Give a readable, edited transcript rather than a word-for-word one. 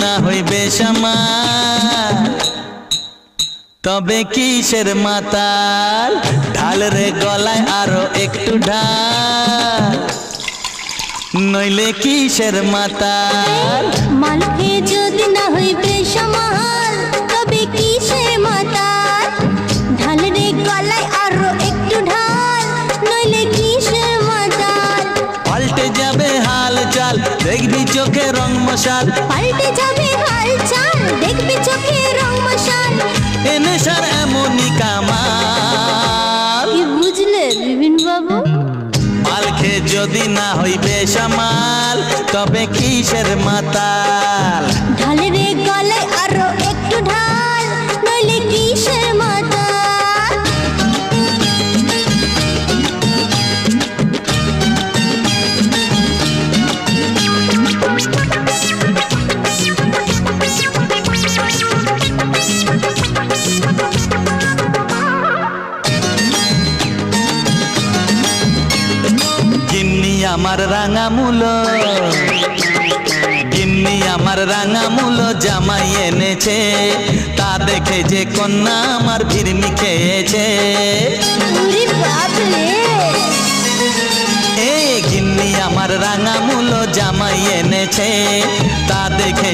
না হইবে সামাল তবে কিসের মাতাল ঢাল রে গলায় আরো একটু ঢাল নইলে কিসের মাতাল মাল খেয়ে যদি না হইবে সামাল তবে কিসের মাতাল ঢাল রে গলায় আরো একটু ঢাল নইলে কিসের মাতাল পাল্টে যাবে হাল চাল দেখবি চোখে রং মশাল পাল্টে যাবে হাল চাল দেখবি চোখে রং মশাল এ নেশার এমনই কামাল কি বুঝলে বিপিন বাবু মাল খেয়ে যদি না হইবে সামাল তবে কিসের মাতাল ঢাল রে গলায় আরো একটু ঢাল নইলে কিসের মাতাল গিন্নি আমার রাঙা মূলো গিন্নি আমার রাঙা মূলো জামাই এনেছে তা দেখে যে কন্যা আমার ভিড়মি খেয়েছে ওরে বাপ রে এ গিন্নি আমার রাঙা মূলো জামাই এনেছে তা দেখে